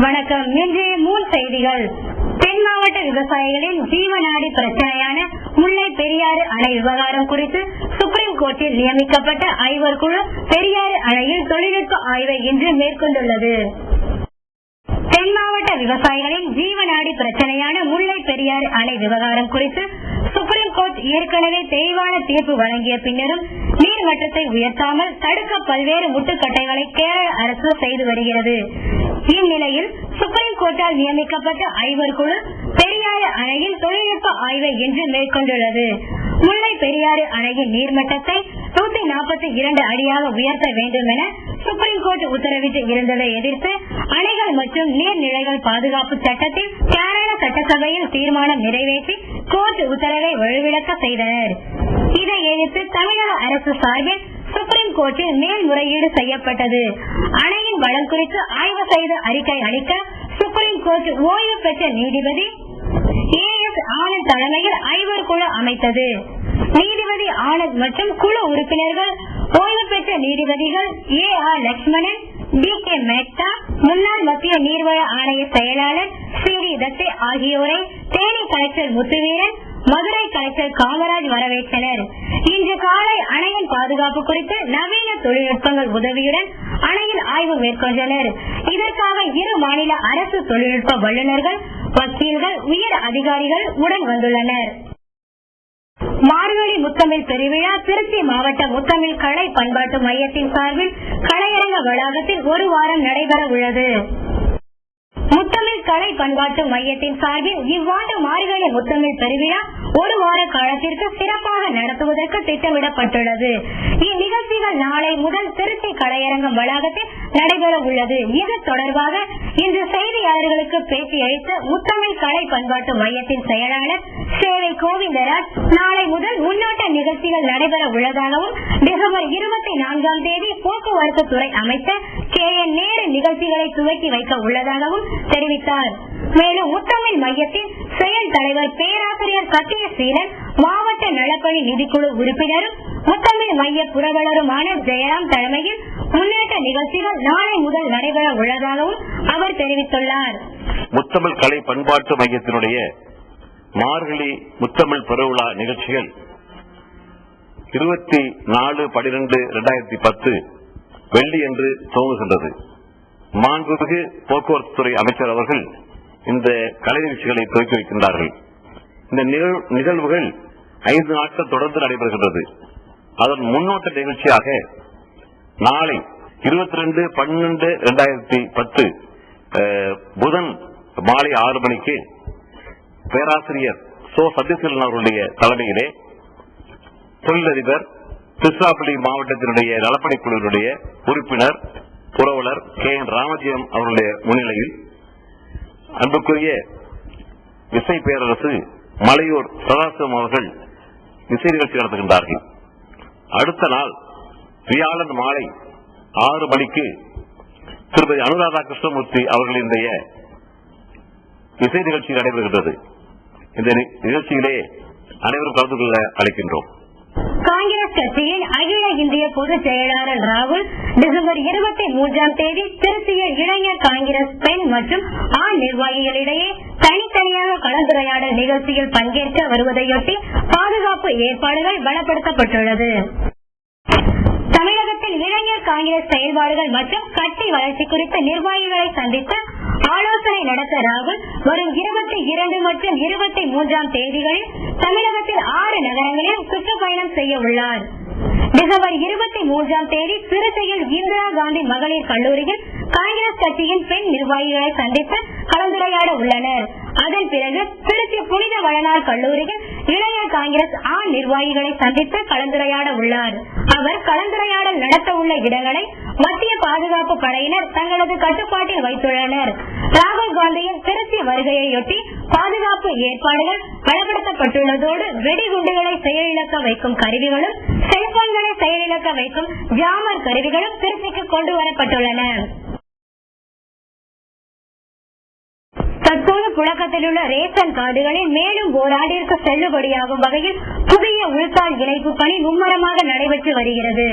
வணக்கம். இன்றைய மூல் செய்திகள். தென் மாவட்ட விவசாயிகளின் ஜீவநாடி பிரச்சனையான முல்லை பெரியாறு அணை விவகாரம் குறித்து சுப்ரீம் கோர்ட்டில் நியமிக்கப்பட்ட ஐவர் குழு பெரியாறு அணையில் தொழில்நுட்ப ஆய்வை இன்று மேற்கொண்டுள்ளது. தென் மாவட்ட விவசாயிகளின் ஜீவநாடி பிரச்சனையான முல்லை பெரியாறு அணை விவகாரம் குறித்து சுப்ரீம் கோர்ட் ஏற்கனவே தெளிவான தீர்ப்பு வழங்கிய பின்னரும் நீர்மட்டத்தை உயர்த்தாமல் தடுக்க பல்வேறு முட்டுக்கட்டைகளை கேரள அரசு செய்து வருகிறது. இந்நிலையில் சுப்ரீம் கோர்ட்டால் நியமிக்கப்பட்ட ஐவர் குழு பெரியாறு அணையில் தொழில்நுட்ப ஆய்வை இன்று மேற்கொண்டுள்ளது. முல்லை பெரியாறு அணையின் நீர்மட்டத்தை 142 அடியாக உயர்த்த வேண்டும் என சுப்ரீம் கோர்ட் உத்தரவிட்டு இருந்ததை எதிர்த்து அணைகள் மற்றும் நீர்நிலைகள் பாதுகாப்பு சட்டத்தில் கேரள சட்டசபையில் தீர்மானம் நிறைவேற்றி கோர்ட் உத்தரவை வலுவிழக்க செய்தனர். இதை எதிர்த்து தமிழக அரசு சார்பில் சுப்ரீம் கோர்ட்டில் மேல்முறையீடு செய்யப்பட்டது. அணையின் வளம் குறித்து ஆய்வு செய்து அறிக்கை அளிக்க சுப்ரீம் கோர்ட் ஓய்வு பெற்ற நீதிபதி ஏஎஸ் ஆனந்த் தலைமையில் ஐவர் குழு அமைத்தது. நீதிபதி ஆனந்த் மற்றும் குழு உறுப்பினர்கள் ஓய்வு பெற்ற நீதிபதிகள் ஏ.ஆர். லட்சுமணன், டி.கே. மேத்தா, முன்னாள் மத்திய நீர்வள ஆணைய செயலாளர் சி.டி. தத்தே ஆகியோரை தேனி கலெக்டர் முத்துவீரன், மதுரை கலெக்டர் காமராஜ் வரவேற்றனர். இன்று காலை அணையின் பாதுகாப்பு குறித்து நவீன தொழில்நுட்பங்கள் உதவியுடன் அணையில் ஆய்வு மேற்கொண்டனர். இதற்காக இரு மாநில அரசு தொழில்நுட்ப வல்லுநர்கள், வக்கீல்கள், உயர் அதிகாரிகள் உடன் வந்துள்ளனர். மார்கழி முத்தமிழ் பெருவிழா திருச்சி மாவட்ட முத்தமிழ் கலை பண்பாட்டு மையத்தின் சார்பில் கலையரங்க வளாகத்தில் ஒரு வாரம் நடைபெற உள்ளது. முத்தமிழ் கலை பண்பாட்டு மையத்தின் சார்பில் இவ்வாண்டு மார்கழி முத்தமிழ் பெருவிழா ஒரு வார காலத்திற்கு சிறப்பாக நடத்துவதற்கு திட்டமிடப்பட்டுள்ளது. இந்நிகழ்ச்சிகள் நாளை முதல் திருச்சி கலையரங்கம் வளாகத்தில் நடைபெற உள்ளது. இது தொடர்பாக இன்று செய்தியாளர்களுக்கு பேட்டியளித்த முத்தமிழ் கலை பண்பாட்டு மையத்தின் செயலாளர் சேவை கோவிந்தராஜ், நாளை முதல் முன்னோட்ட நிகழ்ச்சிகள் நடைபெற உள்ளதாகவும் டிசம்பர் 24ஆம் தேதி போக்குவரத்து துறை அமைச்சர் கே.என். நேரு நிகழ்ச்சிகளை துவக்கி வைக்க உள்ளதாகவும் தெரிவித்தார். மேலும் முத்தமிழ் மையத்தின் செயல் தலைவர் பேராசிரியர் சத்தியசீலன், மாவட்ட நலப்பணி நிதிக்குழு உறுப்பினரும் முத்தமிழ் மைய புரவலருமான ஜெயராம் தலைமையில் முன்னேற்ற நிகழ்ச்சிகள் நாளை முதல் நடைபெற உள்ளதாகவும் அவர் தெரிவித்துள்ளார். முத்தமிழ் கலை பண்பாட்டு மையத்தினுடைய மார்கழி முத்தமிழ் பெருவிழா நிகழ்ச்சிகள் 24/12/2010 வெள்ளி என்று துவங்குகின்றது. மாண்புமிகு போக்குவரத்து துறை அமைச்சர் அவர்கள் இந்த கலை நிகழ்ச்சிகளை துவக்கி வைக்கின்றார்கள். இந்த நிகழ்வுகள் 5 நாட்கள் தொடர்ந்து நடைபெறுகின்றது. அதன் முன்னோட்ட நிகழ்ச்சியாக நாளை 22/12/2010 புதன் மாலை 6 மணிக்கு பேராசிரியர் சோ சத்யசீலன் அவர்களுடைய தலைமையிலே தொழிலதிபர், திருச்சிராப்பள்ளி மாவட்டத்தினுடைய நலப்பணிக்குழுவினுடைய உறுப்பினர் புரவலர் கே.என். ராமஜெயம் அவர்களுடைய முன்னிலையில் அன்புக்குரிய இசை பேரரசு மலையூர் சதாசிவம் அவர்கள் இசை நிகழ்ச்சி நடத்துகின்றார்கள். அடுத்த நாள் வியாழன் மாலை 6 மணிக்கு திருமதி அனுராதா கிருஷ்ணமூர்த்தி அவர்களினுடைய இசை நிகழ்ச்சி நடைபெறுகின்றது. இந்த நிகழ்ச்சியிலே அனைவரும் கலந்து கொள்ள அழைக்கின்றோம். காங்கிரஸ் கட்சியின் அகில இந்திய பொதுச் செயலாளர் ராகுல் டிசம்பர் 23ஆம் தேதி திருச்சியில் இளைஞர் காங்கிரஸ் பெண் மற்றும் ஆண் நிர்வாகிகளிடையே தனித்தனியாக கலந்துரையாடல் நிகழ்ச்சியில் பங்கேற்க வருவதையொட்டி பாதுகாப்பு ஏற்பாடுகள் பலப்படுத்தப்பட்டுள்ளது. தமிழகத்தில் இளைஞர் காங்கிரஸ் செயல்பாடுகள் மற்றும் கட்சி வளர்ச்சி குறித்த நிர்வாகிகளை சந்தித்து ஆலோசனை நடத்த ராகுல் வரும் 22 மற்றும் 23ஆம் தேதிகளில் தமிழகத்தில் 6 நகரங்களில் சுற்றுப்பயணம் செய்ய உள்ளார். டிசம்பர் 23ஆம் தேதி திருச்சியில் இந்திரா காந்தி மகளிர் கல்லூரியில் காங்கிரஸ் கட்சியின் பெண் நிர்வாகிகளை சந்தித்து கலந்துரையாட உள்ளனர். அதன் பிறகு திருச்சி புனித வளனார் கல்லூரியில் இளைஞர் காங்கிரஸ் ஆண் நிர்வாகிகளை சந்தித்து கலந்துரையாட உள்ளார். அவர் கலந்துரையாடல் நடத்த உள்ள இடங்களை மத்திய பாதுகாப்பு படையினர் தங்களது கட்டுப்பாட்டில் வைத்துள்ளனர். ராகுல் காந்தியின் திருச்சி வருகையையொட்டி பாதுகாப்பு ஏற்பாடுகள் பலப்படுத்தப்பட்டுள்ளதோடு வெடிகுண்டுகளை செயலிழக்க வைக்கும் கருவிகளும் செல்போன்களை செயலிழக்க வைக்கும் ஜாமர் கருவிகளும் திருச்சிக்கு கொண்டு வரப்பட்டுள்ளன. தற்போது புழக்கத்தில் உள்ள ரேஷன் கார்டுகளில் மேலும் ஓராண்டிற்கு செல்லுபடியாகும் வகையில் புதிய உள்கால் இணைப்பு பணி மும்முரமாக நடைபெற்று வருகிறது.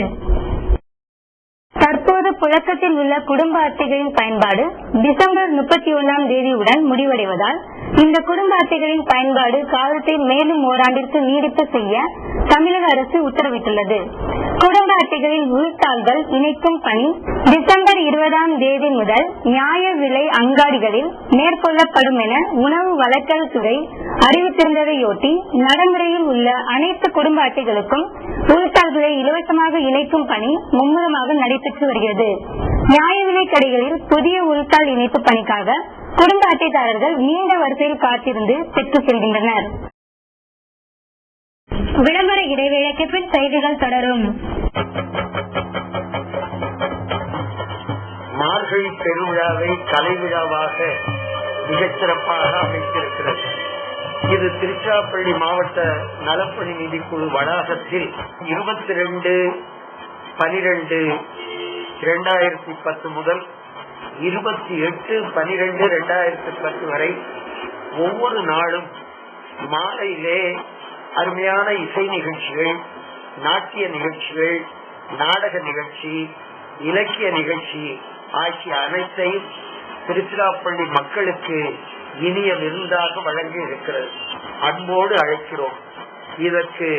தற்போது புழக்கத்தில் உள்ள குடும்ப அட்டைகளின் பயன்பாடு டிசம்பர் 31ஆம் தேதியுடன் முடிவடைவதால் இந்த குடும்ப அட்டைகளின் பயன்பாடு காலத்தை மேலும் ஓராண்டிற்கு நீடிப்பு செய்ய தமிழக அரசு உத்தரவிட்டுள்ளது. குடும்ப அட்டைகளில் உள்தாள்கள் இணைக்கும் பணி டிசம்பர் 20ஆம் தேதி முதல் நியாய விலை அங்காடிகளில் மேற்கொள்ளப்படும் என உணவு வழங்கல் துறை அறிவித்திருந்ததையொட்டி நடைமுறையில் உள்ள அனைத்து குடும்ப அட்டைகளுக்கும் உள்தாள்களை இலவசமாக இணைக்கும் பணி மும்முரமாக நடைபெற்று வருகிறது. நியாய விலை கடைகளில் புதிய உள்தாள் இணைப்பு பணிக்காக குடும்ப அட்டைதாரர்கள் நீண்ட வரிசையில் காத்திருந்து பெற்று செல்கின்றனர். விளம்பர இடைவேளைக்கு பின் செய்திகள் தொடரும். மார்கழி பெருவிழாவை கலை விழாவாக மிகச்சிறப்பாக அமைத்திருக்கிறது. இது திருச்சிராப்பள்ளி மாவட்ட நலப்பணி நிதிக்குழு வளாகத்தில் 22/12/2010 முதல் 28/12/2010 வரை ஒவ்வொரு நாளும் மாலையிலே அருமையான இசை நிகழ்ச்சிகள், நாட்டிய நிகழ்ச்சிகள், நாடக நிகழ்ச்சி, இலக்கிய நிகழ்ச்சி ஆகிய அனைத்தையும் திருச்சிராப்பள்ளி மக்களுக்கு இனிய விருந்தாக வழங்கி இருக்கிறது. அன்போடு அழைக்கிறோம். இதற்கு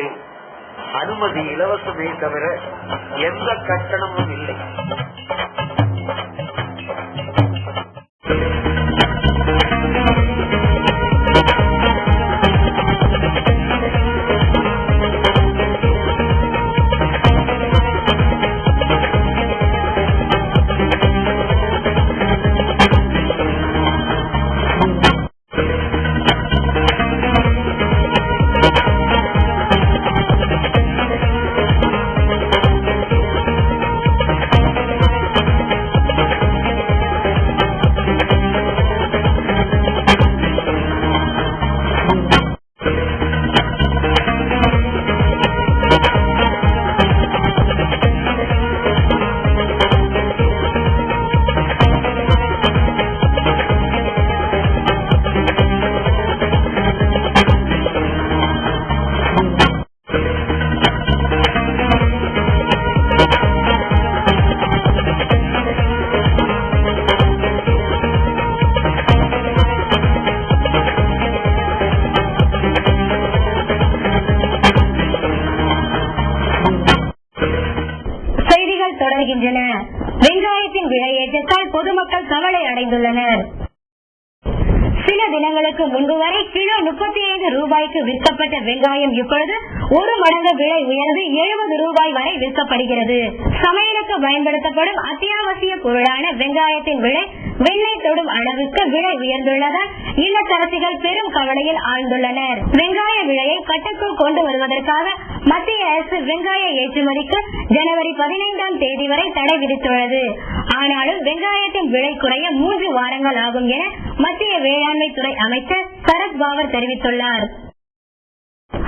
அனுமதி இலவசமே தவிர எந்த கட்டணமும் இல்லை. வெங்காயத்தின் விலை ஏற்றத்தால் பொதுமக்கள் கவலை அடைந்துள்ளனர். சில தினங்களுக்கு முன்பு வரை கிலோ 35 ரூபாய்க்கு விற்கப்பட்ட வெங்காயம் இப்பொழுது 1 மடங்கு விலை உயர்ந்து 70 ரூபாய் வரை விற்கப்படுகிறது. சமையலுக்கு பயன்படுத்தப்படும் அத்தியாவசிய பொருளான வெங்காயத்தின் விலை வெள்ளை தொடும் அளவுக்கு விலை உயர்ந்துள்ளதால் இல்லத்தரசிகள் பெரும் கவலையில் ஆழ்ந்துள்ளனர். வெங்காய விலையை கட்டுக்குள் கொண்டு வருவதற்காக மத்திய அரசு வெங்காய ஏற்றுமதிக்கு ஜனவரி 15ஆம் தேதி வரை தடை விதித்துள்ளது. ஆனாலும் வெங்காயத்தின் விலை குறைய 3 வாரங்கள் ஆகும் என மத்திய வேளாண்மை துறை அமைச்சர் சரத் பவார் தெரிவித்துள்ளார்.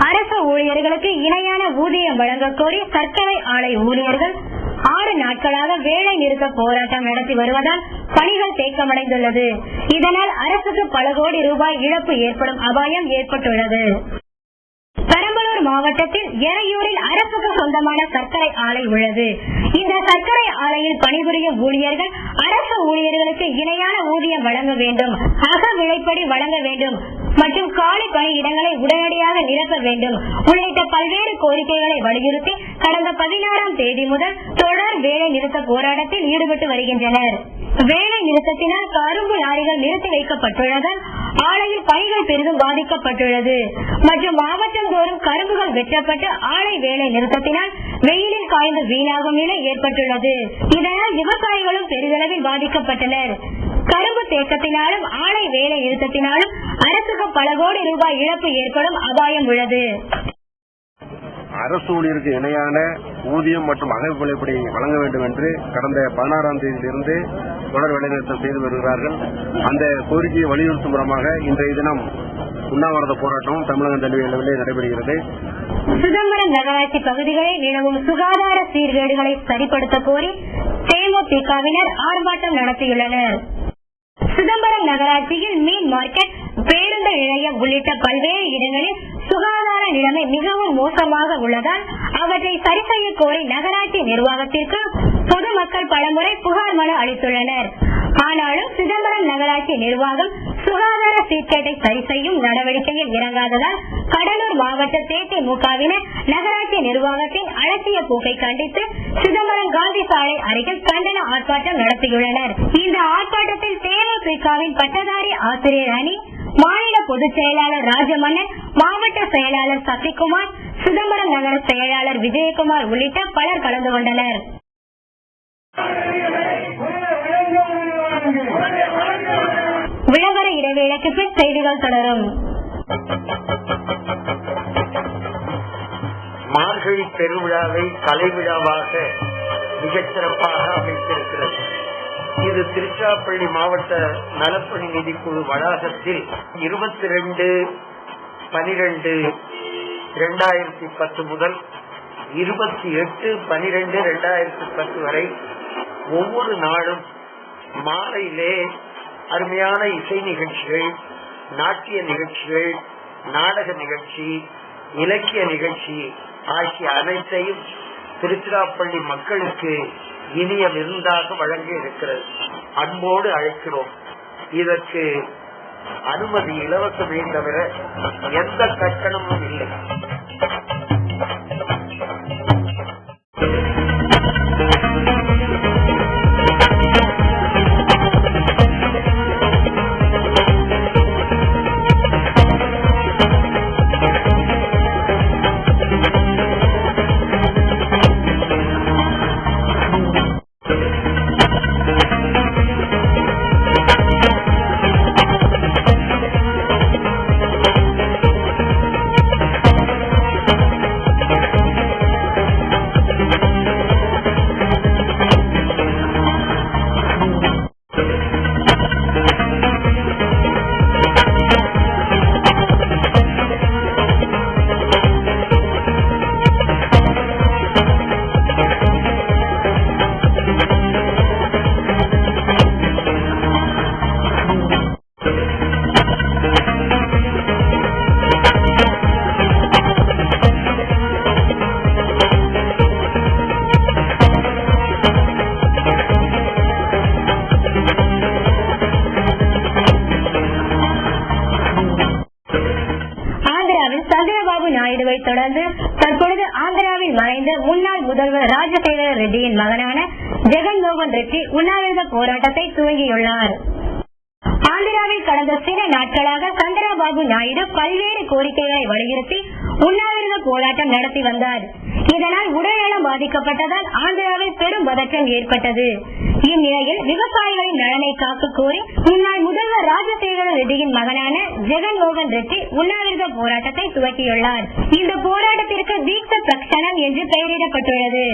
அரசு ஊழியர்களுக்கு இணையான ஊதியம் வழங்க கோரி சர்க்கரை ஆலை ஊழியர்கள் 6 நாட்களாக வேலை நிறுத்த போராட்டம் நடத்தி வருவதால் பணிகள் தேக்கமடைந்துள்ளது. இதனால் அரசுக்கு பல கோடி ரூபாய் இழப்பு ஏற்படும் அபாயம் ஏற்பட்டுள்ளது. பெரம்பலூர் மாவட்டத்தில் எறையூரில் அரசுக்கு சொந்தமான சர்க்கரை ஆலை உள்ளது. இந்த சர்க்கரை ஆலையில் பணிபுரியும் ஊழியர்கள் அரசு ஊழியர்களுக்கு இணையான ஊதியம் வழங்க வேண்டும், அக விலைப்படி வழங்க வேண்டும் மற்றும் காலி பணியிடங்களை உடனடியாக நிரப்ப வேண்டும் உள்ளிட்ட பல்வேறு கோரிக்கைகளை வலியுறுத்தி கடந்த 16ஆம் தேதி முதல் தொடர் வேலை நிறுத்த போராட்டத்தில் ஈடுபட்டு வருகின்றனர். வேலை நிறுத்தத்தினால் கரும்பு லாரிகள் நிறுத்தி வைக்கப்பட்டுள்ளதால் ஆலையில் பணிகள் பெரிதும் பாதிக்கப்பட்டுள்ளது மற்றும் மாவட்டம் தோறும் கரும்புகள் வெட்டப்பட்டு ஆலை வேலை நிறுத்தத்தினால் வெயிலில் காய்ந்து வீணாகும் நிலை ஏற்பட்டுள்ளது. இதனால் விவசாயிகளும் பெரிதளவில் பாதிக்கப்பட்டனர். கரும்பு தேக்கத்தினாலும் ஆலை வேலை நிறுத்தத்தினாலும் அரசுக்கு பல கோடி ரூபாய் இழப்பு ஏற்படும் அபாயம் உள்ளது. அரசு ஊழியருக்கு இணையான ஊதியம் மற்றும் அக விலைப்படி வழங்க வேண்டும் என்று கடந்த 16ஆம் தேதியிலிருந்து தொடர் வேலைநிறுத்தம் செய்து வருகிறார்கள். அந்த கோரிக்கையை வலியுறுத்தும் முறமாக இன்றைய தினம் உண்ணாவிரத போராட்டமும் தமிழகம் தழுவிய நடைபெறுகிறது. சிதம்பரம் நகராட்சி பகுதிகளில் நிலவும் சுகாதார சீர்கேடுகளை சரிப்படுத்த கோரி தேமுதிகவினர் ஆர்ப்பாட்டம் நடத்தியுள்ளனர். சிதம்பரம் நகராட்சியில் மீன் மார்க்கெட், பேருந்து நிலையம் உள்ளிட்ட பல்வேறு இடங்களில் சுகாதார நிலைமை மிகவும் மோசமாக உள்ளதால் அவற்றை சரி செய்ய கோரி நகராட்சி நிர்வாகத்திற்கு பொதுமக்கள் பலமுறை புகார் மனு அளித்துள்ளனர். ஆனாலும் சிதம்பரம் நகராட்சி நிர்வாகம் சுகாதார சீர்கேட்டை சரி செய்யும் நடவடிக்கையில் இறங்காததால் கடலூர் மாவட்ட தேமுதிகவினர் நகராட்சி நிர்வாகத்தின் அலட்சிய போக்கை கண்டித்து சிதம்பரம் காந்தி சாலை அருகில் கண்டன ஆர்ப்பாட்டம் நடத்தியுள்ளனர். இந்த ஆர்ப்பாட்டத்தில் தேமுதிகவின் பட்டதாரி ஆசிரியர் அணி, மாநில பொதுச் செயலாளர் ராஜமன்னன், மாவட்ட செயலாளர் சசிகுமார், சிதம்பரம் நகர செயலாளர் விஜயகுமார் உள்ளிட்ட பலர் கலந்து கொண்டனர். விளம்பர இடைவேளைக்கு பின் செய்திகள் தொடரும். மார்கழி பெருவிழாவை கலை விழாவாக மிகச் சிறப்பாக அமைத்திருக்கிறது. இது திருச்சிராப்பள்ளி மாவட்ட நலப்பணி நிதிக்குழு வளாகத்தில் 22/12/2010 முதல் 28/12/2010 வரை ஒவ்வொரு நாளும் மாலையிலே அருமையான இசை நிகழ்ச்சிகள், நாட்டிய நிகழ்ச்சிகள், நாடக நிகழ்ச்சி, இலக்கிய நிகழ்ச்சி ஆகிய அனைத்தையும் திருச்சிராப்பள்ளி மக்களுக்கு இனிய விருந்தாக வழங்க இருக்கிறது. அன்போடு அழைக்கிறோம். இதற்கு அனுமதி இலவசமே தவிர எந்த கட்டணமும் இல்லை. தொடர்ந்து தற்பொழுது ஆந்திராவில் மறைந்த முன்னாள் முதல்வர் ராஜசேகர ரெட்டியின் மகனான ஜெகன்மோகன் ரெட்டி உண்ணாவிரத போராட்டத்தை துவங்கியுள்ளார். ஆந்திராவில் கடந்த சில நாட்களாக சந்திரபாபு நாயுடு பல்வேறு கோரிக்கைகளை வலியுறுத்தி உண்ணாவிரத போராட்டம் நடத்தி வந்தார். இதனால் உடல்நலம் பாதிக்கப்பட்டதால் ஆந்திராவில் பெரும் பதற்றம் ஏற்பட்டது. இந்நிலையில் விவசாயிகளின் நலனை காக்க கோரி முன்னாள் முதல்வர் ராஜசேகர ரெட்டியின் மகனான ஜெகன்மோகன் ரெட்டி உண்ணாவிரத போராட்டத்தை துவக்கியுள்ளார். இந்த போராட்டத்திற்கு தீட்ச பிரக்ஷனம் என்று பெயரிடப்பட்டுள்ளது.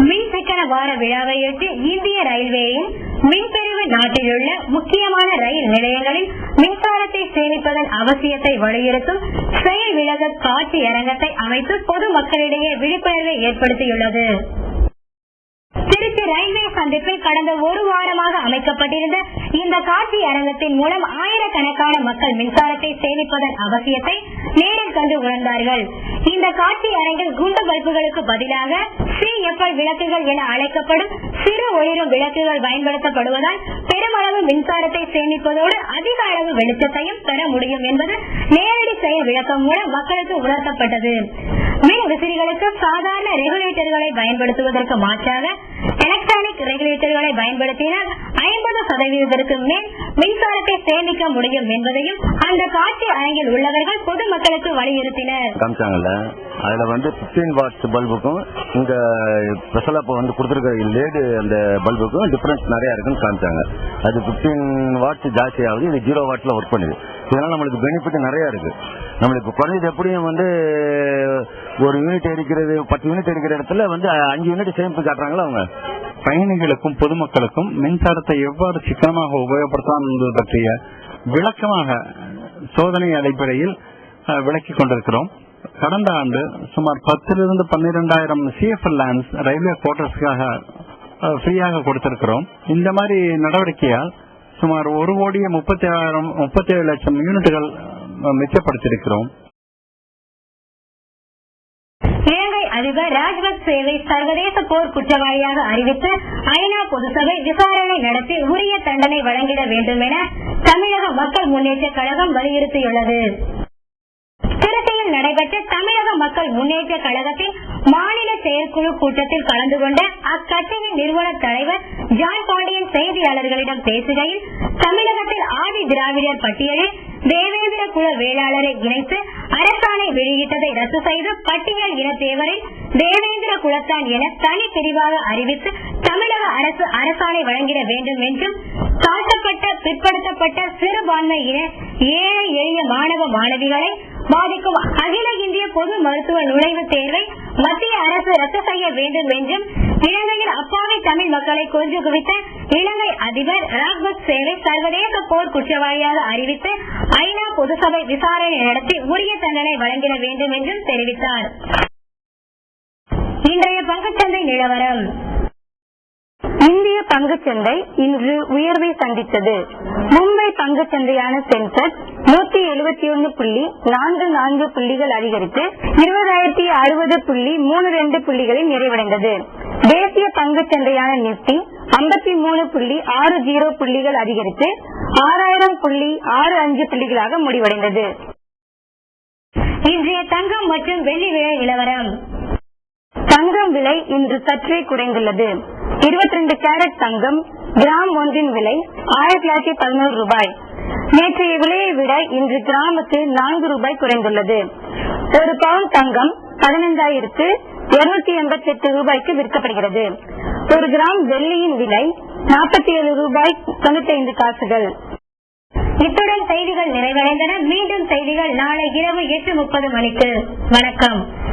மின் சிக்கன வார விழாவையொட்டி இந்திய ரயில்வேயின் மின்பிரிவு நாட்டிலுள்ள முக்கியமான ரயில் நிலையங்களில் மின்சாரத்தை சேமிப்பதன் அவசியத்தை வலியுறுத்தும் செயல் விளக்க காட்சி அரங்கத்தை அமைத்து பொதுமக்களிடையே விழிப்புணர்வை ஏற்படுத்தியுள்ளது. திருச்சி ரயில்வே சந்திப்பில் கடந்த ஒரு வாரமாக அமைக்கப்பட்டிருந்த இந்த காட்சி அரங்கத்தின் மூலம் ஆயிரக்கணக்கான மக்கள் மின்சாரத்தை சேமிப்பதன் அவசியத்தை நேரில் கண்டு உணர்ந்தார்கள். இந்த காட்சி அரங்கில் குண்டு பல்புகளுக்கு பதிலாக CFL விளக்குகள் என அழைக்கப்படும் சிறு ஒளிரும் விளக்குகள் பயன்படுத்தப்படுவதால் பெருமளவு மின்சாரத்தை சேமிப்பதோடு அதிக அளவு வெளிச்சத்தையும் பெற முடியும் என்பது நேரடி செயல் விளக்கம் மூலம் மக்களுக்கு உணர்த்தப்பட்டது. மின் விசிறிகளுக்கு சாதாரண ரெகுலேட்டர்களை பயன்படுத்துவதற்கு மாற்றாக எலக்ட்ரானிக் ரெகுலேட்டர்களை பயன்படுத்தினால் 50% மேல் மின்சாரத்தை சேமிக்க முடியும் என்பதையும் அந்த காட்சி அரங்கில் உள்ளவர்கள் பொதுமக்களுக்கு வலியுறுத்தினர். அதுல 15 வாட்ஸ் பல்புக்கும் இங்க ஸ்பெஷலா கொடுத்திருக்க லேடு அந்த பல்புக்கும் டிஃபரன்ஸ் நிறைய இருக்குன்னு காமிச்சாங்க. அது 15 வாட்ஸ் ஜாஸ்தி ஆகுது, இது 0 வாட்ஸ்ல ஒர்க் பண்ணுது. இதனால நம்மளுக்கு பெனிஃபிட் நிறைய இருக்கு. நம்மளுக்கு குறைஞ்சது எப்படியும் ஒரு யூனிட் எரிக்கிறது 10 யூனிட் எரிக்கிற இடத்துல 5 யூனிட் சேமிப்பு காட்டுறாங்களா அவங்க. பயணிகளுக்கும் பொதுமக்களுக்கும் மின்சாரத்தை எவ்வாறு சிக்கனமாக உபயோகப்படுத்தலாம் என்பது பற்றிய விளக்கமாக சோதனை அடிப்படையில் விளக்கிக் கொண்டிருக்கிறோம். கடந்த ஆண்டு சுமார் 10,000 to 12,000 CFL லேண்ட்ஸ் ரயில்வே குவார்டர்ஸ்க்காக ஃப்ரீயாக கொடுத்திருக்கிறோம். இந்த மாதிரி நடவடிக்கையால் சுமார் 1,37 லட்சம் யூனிட்டுகள் மிச்சப்படுத்தியிருக்கிறோம். இலங்கை ஆய்வக ராஜ்பத் சேவை சர்வதேச போர் குற்றவாளியாக அறிவித்து ஐநா பொதுசபை விசாரணை நடத்தி உரிய தண்டனை வழங்கிட வேண்டும் என தமிழக மக்கள் முன்னேற்ற கழகம் வலியுறுத்தியுள்ளது. திருச்சியில் நடைபெற்ற தமிழக மக்கள் முன்னேற்ற கழகத்தின் மாநில செயற்குழு கூட்டத்தில் கலந்து கொண்ட அக்கட்சியின் நிறுவன தலைவர் ஜான் பாண்டியன் செய்தியாளர்களிடம் பேசுகையில், தமிழகத்தில் ஆதி திராவிடர் பட்டியலில் தேவேந்திர குல வேளாளரை இணைத்து அரசாணை வெளியிட்டதை ரத்து செய்து பட்டியல் இன தேவரில் தேவேந்திர குலத்தான் என தனி பிரிவாக அறிவித்து தமிழக அரசு அரசாணை வழங்கிட வேண்டும் என்றும், தாழ்த்தப்பட்ட பிற்படுத்தப்பட்ட சிறுபான்மை இன ஏழை எளிய மாணவ மாணவிகளை பாதிக்கும் அகில இந்திய பொது மருத்துவ நுழைவுத் தேர்வை மத்திய அரசு ரத்து செய்ய வேண்டும் என்றும், இலங்கையில் அப்பாவி தமிழ் மக்களை கொன்று குவித்த இலங்கை அதிபர் ராஜ்பத் சேவை சர்வதேச போர் குற்றவாளியாக அறிவித்து ஐநா பொதுசபை விசாரணை நடத்தி உரிய தண்டனை வழங்கிட வேண்டும் என்றும் தெரிவித்தார். இன்றைய பங்குச்சந்தை நிலவரம். இந்திய பங்குச்சந்தை இன்று உயர்வை சந்தித்தது. மும்பை பங்குச்சந்தையான சென்செக்ஸ் 171.44 புள்ளிகள் அதிகரித்து 20,060.32 புள்ளிகளில் நிறைவடைந்தது. தேசிய பங்குச்சந்தையான நிப்டி 53.60 புள்ளிகள் அதிகரித்து 6000.65 புள்ளிகளாக முடிவடைந்தது. இன்றைய தங்கம் மற்றும் வெள்ளி விலை நிலவரம். தங்கம் விலை இன்று சற்றே குறைந்துள்ளது. 22 கேரட் தங்கம் கிராம் ஒன்றின் விலை 1911 ரூபாய். நேற்றைய விலையை விட இன்று கிராமுக்கு 4 ரூபாய் குறைந்துள்ளது. ஒரு பவுன் தங்கம் 15,288 ரூபாய்க்கு விற்கப்படுகிறது. ஒரு கிராம் வெள்ளியின் விலை 47 ரூபாய் 95 காசுகள். இத்துடன் செய்திகள் நிறைவடைந்தன. மீண்டும் செய்திகள் நாளை இரவு 8:30 மணிக்கு. வணக்கம்.